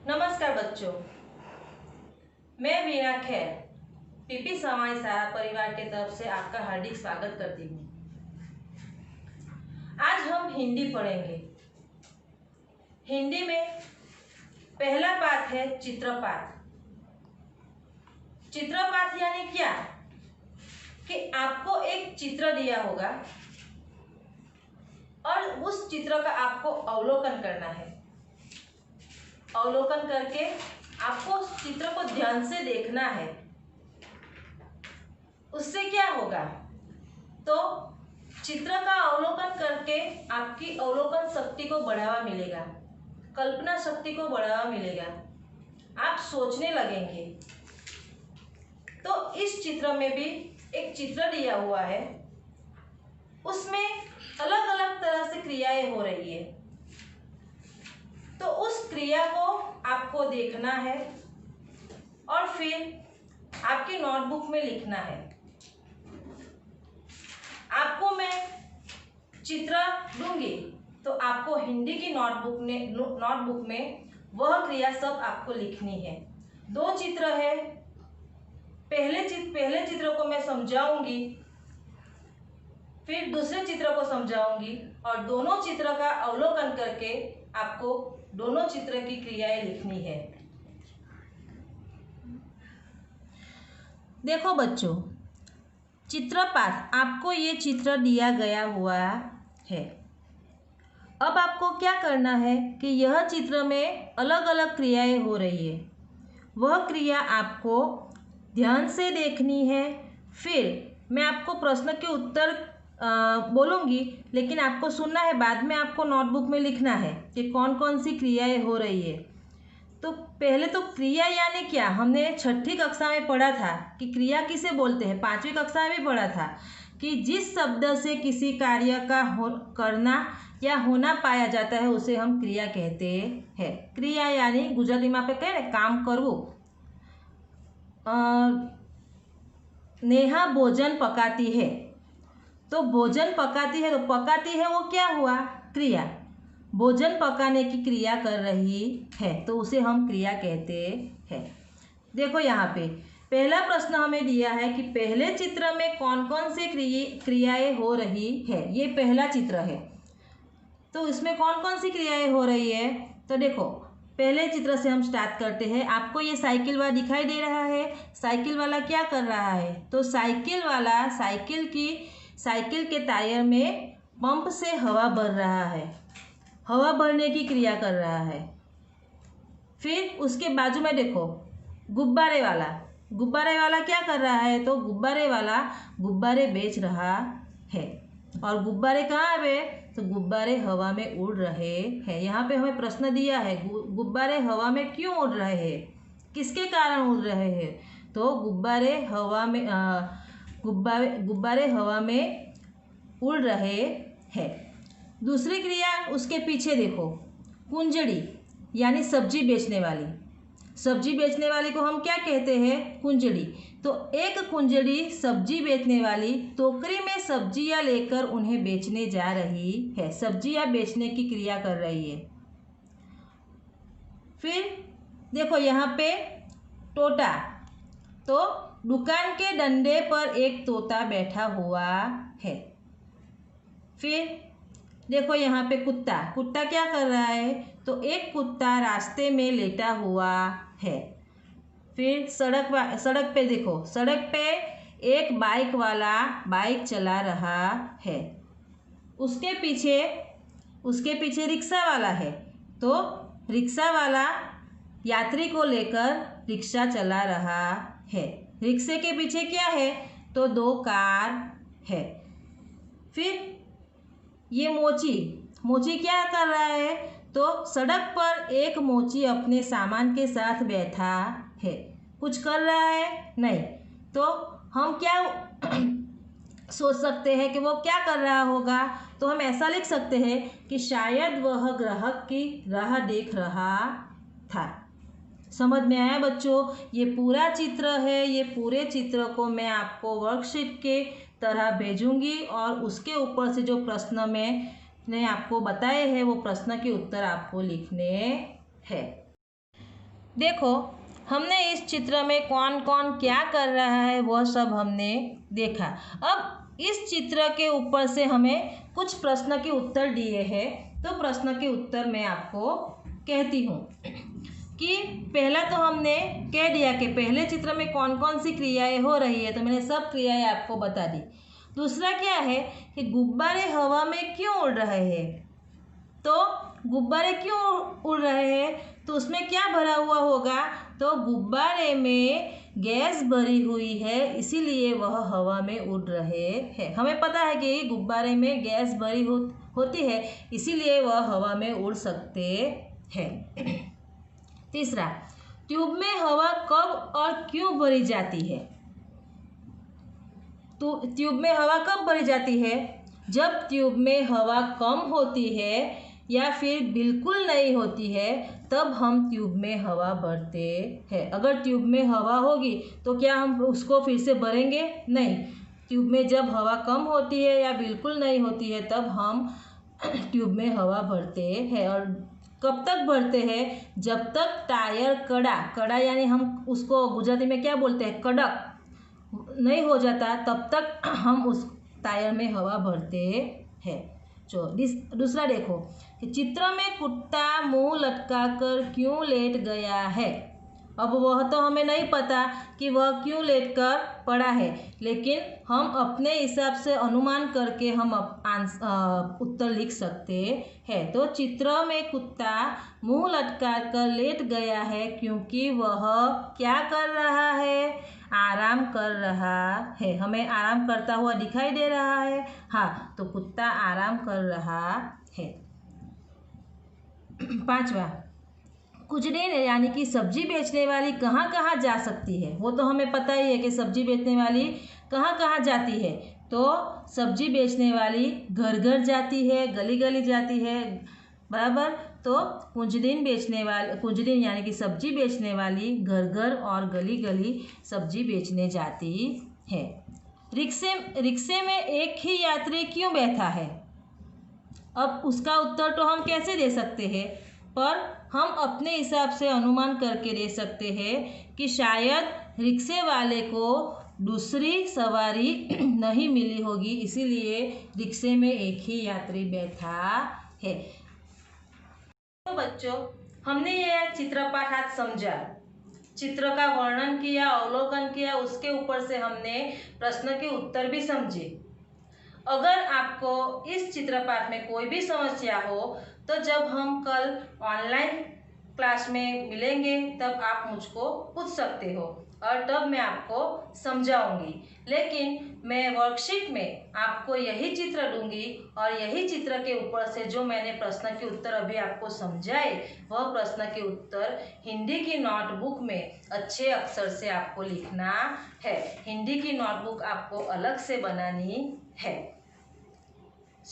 नमस्कार बच्चों, मैं वीणा खैर पीपी समाई सारा परिवार के तरफ से आपका हार्दिक स्वागत करती हूँ। आज हम हिंदी पढ़ेंगे। हिंदी में पहला पाठ है चित्रपाठ। चित्रपाठ यानी क्या कि आपको एक चित्र दिया होगा और उस चित्र का आपको अवलोकन करना है। अवलोकन करके आपको उस चित्र को ध्यान से देखना है। उससे क्या होगा, तो चित्र का अवलोकन करके आपकी अवलोकन शक्ति को बढ़ावा मिलेगा, कल्पना शक्ति को बढ़ावा मिलेगा, आप सोचने लगेंगे। तो इस चित्र में भी एक चित्र दिया हुआ है, उसमें अलग अलग तरह से क्रियाएं हो रही है। तो उस क्रिया को आपको देखना है और फिर आपकी नोटबुक में लिखना है। आपको मैं चित्र दूंगी तो आपको हिंदी की नोटबुक में वह क्रिया सब आपको लिखनी है। दो चित्र है, पहले चित्र को मैं समझाऊंगी, फिर दूसरे चित्र को समझाऊंगी और दोनों चित्र का अवलोकन करके आपको दोनों चित्र की क्रियाएं लिखनी है। देखो बच्चों, चित्रपाठ आपको ये चित्र दिया गया हुआ है। अब आपको क्या करना है कि यह चित्र में अलग अलग क्रियाएं हो रही है, वह क्रिया आपको ध्यान से देखनी है। फिर मैं आपको प्रश्न के उत्तर बोलूँगी, लेकिन आपको सुनना है, बाद में आपको नोटबुक में लिखना है कि कौन कौन सी क्रियाएं हो रही है। तो पहले तो क्रिया यानी क्या, हमने छठी कक्षा में पढ़ा था कि क्रिया किसे बोलते हैं। पांचवी कक्षा में भी पढ़ा था कि जिस शब्द से किसी कार्य का करना या होना पाया जाता है उसे हम क्रिया कहते हैं। क्रिया यानी गुजराती में पे कहे काम करवू। नेहा भोजन पकाती है, तो भोजन पकाती है, तो पकाती है वो क्या हुआ, क्रिया। भोजन पकाने की क्रिया कर रही है तो उसे हम क्रिया कहते हैं। देखो यहाँ पे पहला प्रश्न हमें दिया है कि पहले चित्र में कौन कौन से क्रियाएं हो रही है। ये पहला चित्र है, तो इसमें कौन कौन सी क्रियाएं हो रही है। तो देखो पहले चित्र से हम स्टार्ट करते हैं। आपको ये साइकिल वाला दिखाई दे रहा है। साइकिल वाला क्या कर रहा है, तो साइकिल वाला साइकिल के टायर में पंप से हवा भर रहा है, हवा भरने की क्रिया कर रहा है। फिर उसके बाजू में देखो गुब्बारे वाला क्या कर रहा है, तो गुब्बारे वाला गुब्बारे बेच रहा है। और गुब्बारे कहाँ पे, तो गुब्बारे हवा में उड़ रहे हैं। यहाँ पे हमें प्रश्न दिया है गुब्बारे हवा में क्यों उड़ रहे हैं, किसके कारण उड़ रहे हैं, तो गुब्बारे हवा में उड़ रहे हैं। दूसरी क्रिया उसके पीछे देखो, कुंजड़ी यानी सब्जी बेचने वाली को हम क्या कहते हैं, कुंजड़ी। तो एक कुंजड़ी सब्जी बेचने वाली टोकरी में सब्जियां लेकर उन्हें बेचने जा रही है, सब्जियां बेचने की क्रिया कर रही है। फिर देखो यहाँ पे तोता, तो दुकान के डंडे पर एक तोता बैठा हुआ है। फिर देखो यहाँ पे कुत्ता क्या कर रहा है, तो एक कुत्ता रास्ते में लेटा हुआ है। फिर सड़क पे देखो, सड़क पे एक बाइक वाला बाइक चला रहा है। उसके पीछे रिक्शा वाला है, तो रिक्शा वाला यात्री को लेकर रिक्शा चला रहा है। रिक्शे के पीछे क्या है, तो दो कार है। फिर ये मोची क्या कर रहा है, तो सड़क पर एक मोची अपने सामान के साथ बैठा है, कुछ कर रहा है नहीं। तो हम क्या सोच सकते हैं कि वो क्या कर रहा होगा, तो हम ऐसा लिख सकते हैं कि शायद वह ग्राहक की राह देख रहा था। समझ में आया बच्चों, ये पूरा चित्र है। ये पूरे चित्र को मैं आपको वर्कशीट के तरह भेजूंगी और उसके ऊपर से जो प्रश्न मैंने आपको बताए हैं वो प्रश्न के उत्तर आपको लिखने हैं। देखो हमने इस चित्र में कौन कौन क्या कर रहा है वह सब हमने देखा। अब इस चित्र के ऊपर से हमें कुछ प्रश्न के उत्तर दिए हैं, तो प्रश्न के उत्तर मैं आपको कहती हूँ कि पहला तो हमने कह दिया कि पहले चित्र में कौन कौन सी क्रियाएं हो रही है, तो मैंने सब क्रियाएं आपको बता दी। दूसरा क्या है कि गुब्बारे हवा में क्यों उड़ रहे हैं, तो गुब्बारे क्यों उड़ रहे हैं, तो उसमें क्या भरा हुआ होगा, तो गुब्बारे में गैस भरी हुई है इसीलिए वह हवा में उड़ रहे हैं। हमें पता है कि गुब्बारे में गैस भरी होती है इसीलिए वह हवा में उड़ सकते हैं। तीसरा, ट्यूब में हवा कब और क्यों भरी जाती है, तो ट्यूब में हवा कब भरी जाती है, जब ट्यूब में हवा कम होती है या फिर बिल्कुल नहीं होती है तब हम ट्यूब में हवा भरते हैं। अगर ट्यूब में हवा होगी तो क्या हम उसको फिर से भरेंगे, नहीं। ट्यूब में जब हवा कम होती है या बिल्कुल नहीं होती है तब हम ट्यूब में हवा भरते हैं। और कब तक भरते हैं, जब तक टायर कड़ा यानी हम उसको गुजराती में क्या बोलते हैं, कड़क नहीं हो जाता तब तक हम उस टायर में हवा भरते हैं। दूसरा देखो कि चित्र में कुत्ता मुंह लटकाकर क्यों लेट गया है। अब वह तो हमें नहीं पता कि वह क्यों लेट कर पड़ा है, लेकिन हम अपने हिसाब से अनुमान करके हम उत्तर लिख सकते हैं। तो चित्र में कुत्ता मुंह लटकाकर लेट गया है क्योंकि वह क्या कर रहा है, आराम कर रहा है। हमें आराम करता हुआ दिखाई दे रहा है, हाँ, तो कुत्ता आराम कर रहा है। पांचवा, खुजरें यानी कि सब्जी बेचने वाली कहाँ कहाँ जा सकती है, वो तो हमें पता ही है कि सब्जी बेचने वाली कहाँ कहाँ जाती है। तो सब्जी बेचने वाली घर घर जाती है, गली गली जाती है, बराबर। तो कुंजरीन यानी कि सब्जी बेचने वाली घर घर और गली गली सब्जी बेचने जाती है। रिक्शे में एक ही यात्री क्यों बैठा है, अब उसका उत्तर तो हम कैसे दे सकते हैं, पर हम अपने हिसाब से अनुमान करके दे सकते हैं कि शायद रिक्शे वाले को दूसरी सवारी नहीं मिली होगी इसीलिए रिक्शे में एक ही यात्री बैठा है। तो बच्चों, हमने यह चित्रपाठ आज समझा, चित्र का वर्णन किया, अवलोकन किया, उसके ऊपर से हमने प्रश्न के उत्तर भी समझे। अगर आपको इस चित्रपाठ में कोई भी समस्या हो तो जब हम कल ऑनलाइन क्लास में मिलेंगे तब आप मुझको पूछ सकते हो और तब मैं आपको समझाऊंगी। लेकिन मैं वर्कशीट में आपको यही चित्र दूंगी और यही चित्र के ऊपर से जो मैंने प्रश्न के उत्तर अभी आपको समझाए वह प्रश्न के उत्तर हिंदी की नोटबुक में अच्छे अक्षर से आपको लिखना है। हिंदी की नोटबुक आपको अलग से बनानी है।